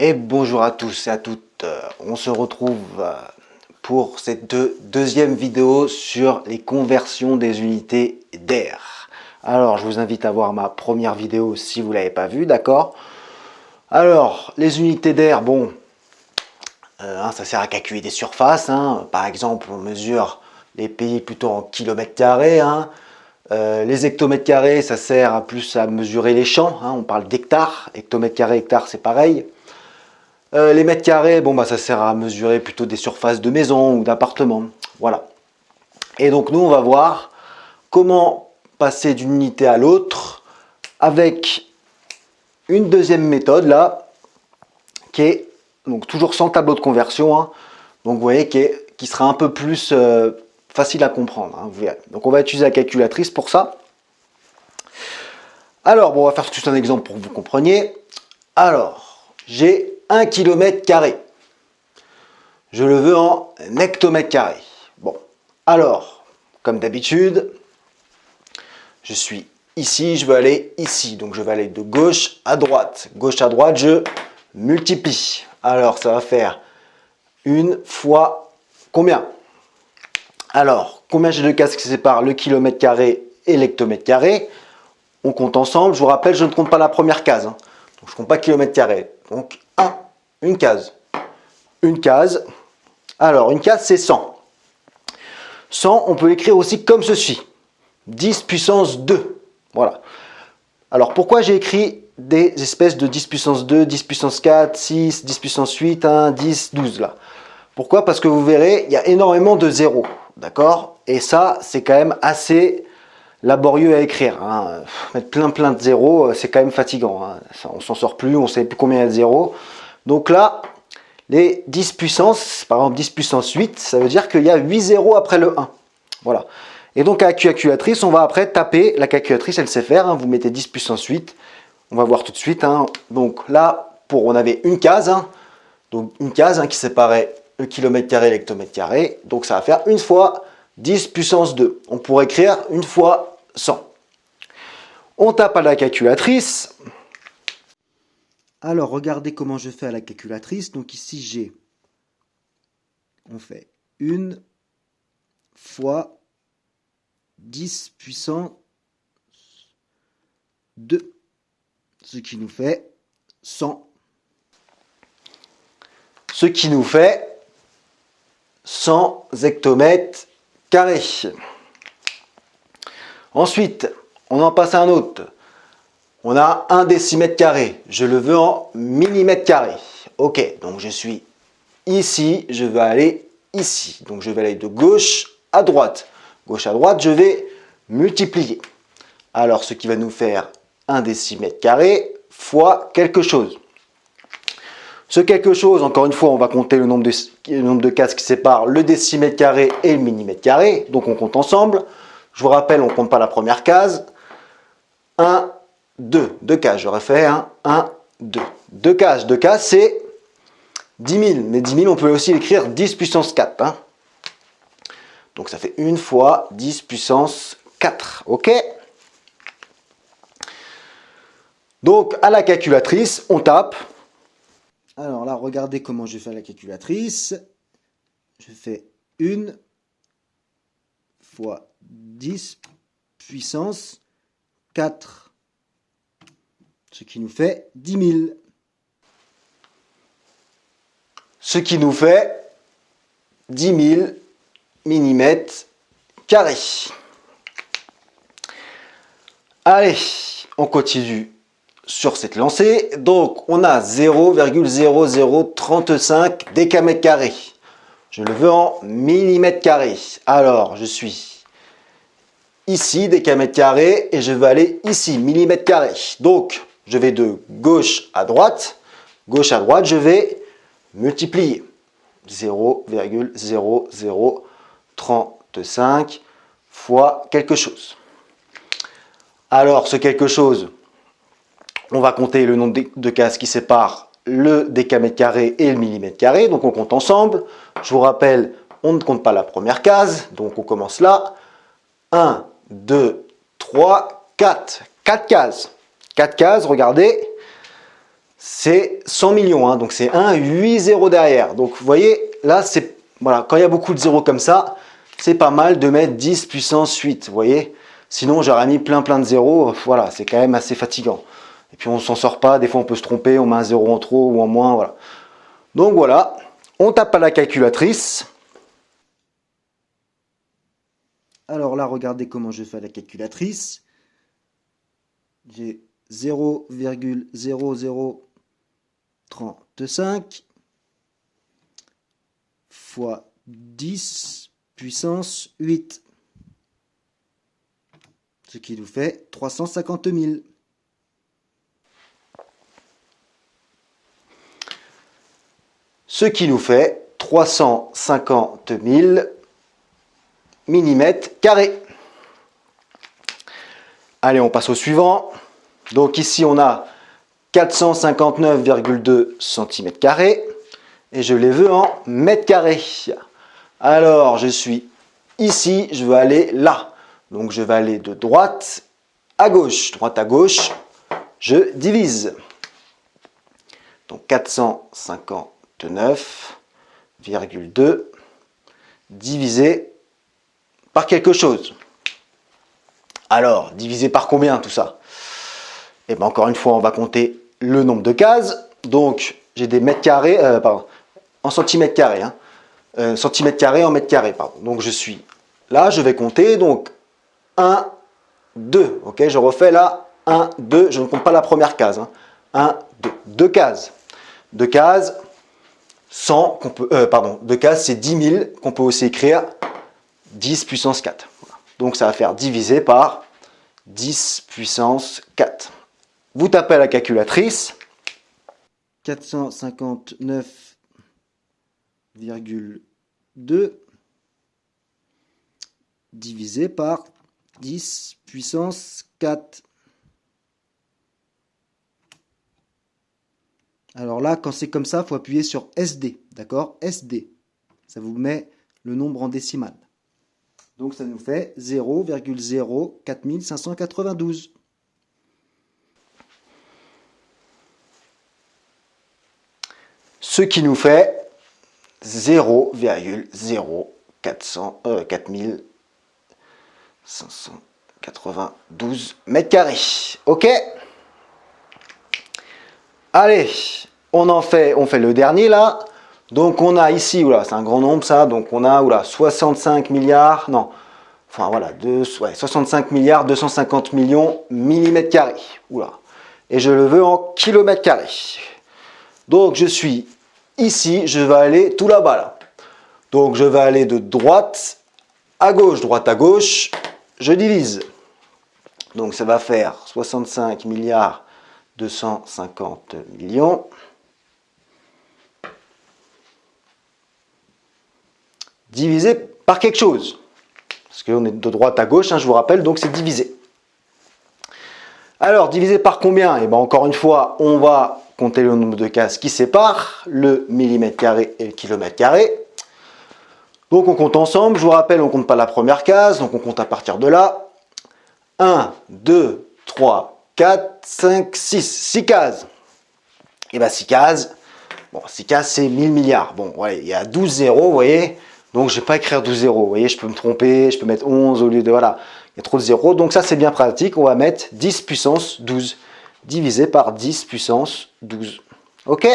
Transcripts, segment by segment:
Et bonjour à tous et à toutes, on se retrouve pour cette deuxième vidéo sur les conversions des unités d'air. Alors je vous invite à voir ma première vidéo si vous ne l'avez pas vue, d'accord? Alors les unités d'air, bon, ça sert à calculer des surfaces, par exemple on mesure les pays plutôt en kilomètres carrés, les hectomètres carrés ça sert plus à mesurer les champs, on parle d'hectares, hectomètres carrés, hectares c'est pareil. Les mètres carrés, bon ça sert à mesurer plutôt des surfaces de maisons ou d'appartements. Voilà. Et donc nous on va voir comment passer d'une unité à l'autre avec une deuxième méthode là, qui est donc toujours sans tableau de conversion. Donc vous voyez qui sera un peu plus facile à comprendre. Donc on va utiliser la calculatrice pour ça. Alors bon, on va faire juste un exemple pour que vous compreniez. Alors j'ai 1 km carré. Je le veux en hectomètres carrés. Bon, alors, comme d'habitude, je suis ici, je veux aller ici. Donc je vais aller de gauche à droite. Gauche à droite, je multiplie. Alors ça va faire 1 fois combien? Alors, combien j'ai de cases qui séparent le kilomètre carré et l'hectomètre carré? On compte ensemble. Je vous rappelle, je ne compte pas la première case. Donc je ne compte pas kilomètre carré. Donc 1, une case. Une case. Alors, une case, c'est 100. 100, on peut l'écrire aussi comme ceci. 10 puissance 2. Voilà. Alors, pourquoi j'ai écrit des espèces de 10 puissance 2, 10 puissance 4, 6, 10 puissance 8, 1, 10, 12 là? Pourquoi? Parce que vous verrez, il y a énormément de zéros. D'accord? Et ça, c'est quand même assez laborieux à écrire. Mettre plein de zéros, c'est quand même fatigant. On s'en sort plus, on ne sait plus combien il y a de zéros. Donc là, les 10 puissance, par exemple 10 puissance 8, ça veut dire qu'il y a 8 zéros après le 1. Voilà. Et donc à la calculatrice, on va après taper, la calculatrice elle sait faire, vous mettez 10 puissance 8, on va voir tout de suite. Donc là, on avait une case, donc une case qui séparait le kilomètre carré et l'hectomètre carré, donc ça va faire 1 fois 10 puissance 2. On pourrait écrire 1 fois 100. On tape à la calculatrice. Alors, regardez comment je fais à la calculatrice. Donc ici, on fait 1 fois 10 puissance 2, ce qui nous fait 100. Ce qui nous fait 100 hectomètres carrés. Ensuite, on en passe à un autre. On a 1 décimètre carré. Je le veux en millimètres carrés. Ok, donc je suis ici, je vais aller ici. Donc je vais aller de gauche à droite. Gauche à droite, je vais multiplier. Alors ce qui va nous faire 1 décimètre carré fois quelque chose. Ce quelque chose, encore une fois, on va compter le nombre de cases qui séparent le décimètre carré et le millimètre carré. Donc on compte ensemble. Je vous rappelle, on ne compte pas la première case. 1, 2. 2 cases, j'aurais fait 1, 2. 2 cases, c'est 10 000. Mais 10 000, on peut aussi l'écrire 10 puissance 4. Donc ça fait 1 fois 10 puissance 4. Ok? Donc à la calculatrice, on tape. Alors là, regardez comment je fais à la calculatrice. Je fais 1 fois 10 puissance 4. Ce qui nous fait 10 000. Ce qui nous fait 10 000 millimètres carrés. Allez, on continue sur cette lancée. Donc, on a 0,0035 décamètres carrés. Je le veux en millimètres carrés. Alors, je suis ici, décamètres carrés, et je vais aller ici, millimètres carrés. Donc, je vais de gauche à droite. Gauche à droite, je vais multiplier. 0,0035 fois quelque chose. Alors, ce quelque chose, on va compter le nombre de cases qui séparent le décamètre carré et le millimètre carré. Donc, on compte ensemble. Je vous rappelle, on ne compte pas la première case. Donc, on commence là. 1, 2, 3, 4. 4 cases. 4 cases, regardez. c'est 100 millions, hein, donc c'est 1, 8 zéros derrière. Donc vous voyez, là, c'est voilà, quand il y a beaucoup de zéros comme ça, c'est pas mal de mettre 10 puissance 8, vous voyez. Sinon, j'aurais mis plein de zéros, voilà, c'est quand même assez fatigant. Et puis on s'en sort pas, des fois on peut se tromper, on met un zéro en trop ou en moins, voilà. Donc voilà, on tape à la calculatrice. Alors là, regardez comment je fais à la calculatrice. J'ai 0,0035 fois 10 puissance 8. Ce qui nous fait 350 000. Ce qui nous fait 350 000 millimètres carrés. Allez, on passe au suivant. Donc ici, on a 459,2 cm² et je les veux en mètres carrés. Alors, je suis ici, je veux aller là. Donc, je vais aller de droite à gauche. Droite à gauche, je divise. Donc, 459,2 divisé par quelque chose. Alors, divisé par combien tout ça? Et bien encore une fois, on va compter le nombre de cases. Donc, j'ai des mètres carrés, en centimètres carrés. Centimètres carrés en mètres carrés, pardon. Donc, je suis là, je vais compter. Donc, 1, 2. Ok, je refais là. 1, 2. Je ne compte pas la première case. 1, 2. 2 cases. 2 cases. 100 qu'on peut, 2 cases, c'est 10 000 qu'on peut aussi écrire 10 puissance 4. Voilà. Donc, ça va faire diviser par 10 puissance 4. Vous tapez à la calculatrice 459,2 divisé par 10 puissance 4. Alors là, quand c'est comme ça, il faut appuyer sur SD, d'accord? SD. Ça vous met le nombre en décimale. Donc ça nous fait 0,04592. Ce qui nous fait 0,04592 mètres carrés. Ok? Allez, on fait le dernier là. Donc on a ici, oula, c'est un grand nombre ça, donc on a oula, 65 milliards, non, enfin voilà, 65 milliards 250 millions millimètres carrés. Oula. Et je le veux en kilomètres carrés. Donc je suis ici, je vais aller tout là-bas là. Donc je vais aller de droite à gauche, je divise. Donc ça va faire 65 milliards 250 millions. Divisé par quelque chose. Parce qu'on est de droite à gauche, je vous rappelle, donc c'est divisé. Alors, divisé par combien? Et bien encore une fois, on va compter le nombre de cases qui séparent le millimètre carré et le kilomètre carré. Donc on compte ensemble, je vous rappelle, on ne compte pas la première case, donc on compte à partir de là. 1, 2, 3, 4, 5, 6, 6 cases. Et bien 6 cases, bon 6 cases c'est 1000 milliards. Bon, ouais, il y a 12 zéros, vous voyez. Donc je ne vais pas écrire 12 zéros, vous voyez, je peux me tromper, je peux mettre 11 au lieu de, voilà, il y a trop de zéros. Donc ça c'est bien pratique, on va mettre 10 puissance 12, divisé par 10 puissance 12. Ok?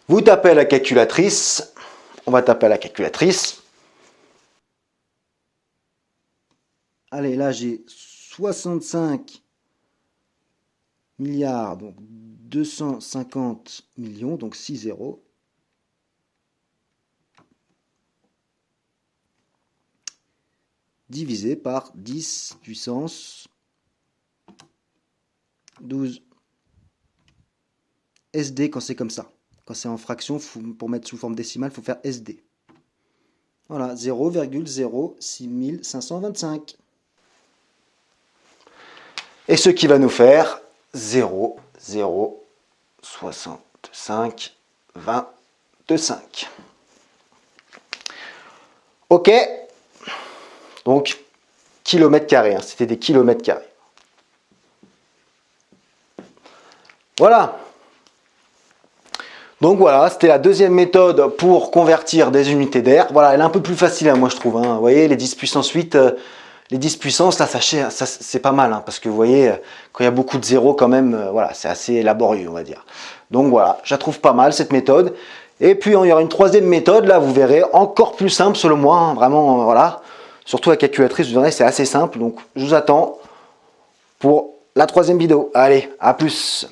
Vous tapez à la calculatrice, on va taper à la calculatrice. Allez, là j'ai 65 milliards, donc 250 millions, donc 6 zéros. Divisé par 10 puissance 12. SD quand c'est comme ça. Quand c'est en fraction, pour mettre sous forme décimale, il faut faire SD. Voilà, 0,06525. Et ce qui va nous faire 0,06525. Ok? Donc, kilomètres carrés, c'était des kilomètres carrés. Voilà. Donc voilà, c'était la deuxième méthode pour convertir des unités d'air. Voilà, elle est un peu plus facile, hein, moi je trouve. Hein. Vous voyez, les 10 puissance 8, les 10 puissance, là, ça c'est pas mal. Hein, parce que vous voyez, quand il y a beaucoup de zéros quand même, voilà, c'est assez laborieux, on va dire. Donc voilà, je la trouve pas mal cette méthode. Et puis il y aura une troisième méthode, là, vous verrez, encore plus simple selon moi. Hein, vraiment, voilà. Surtout la calculatrice, vous verrez, c'est assez simple. Donc je vous attends pour la troisième vidéo. Allez, à plus.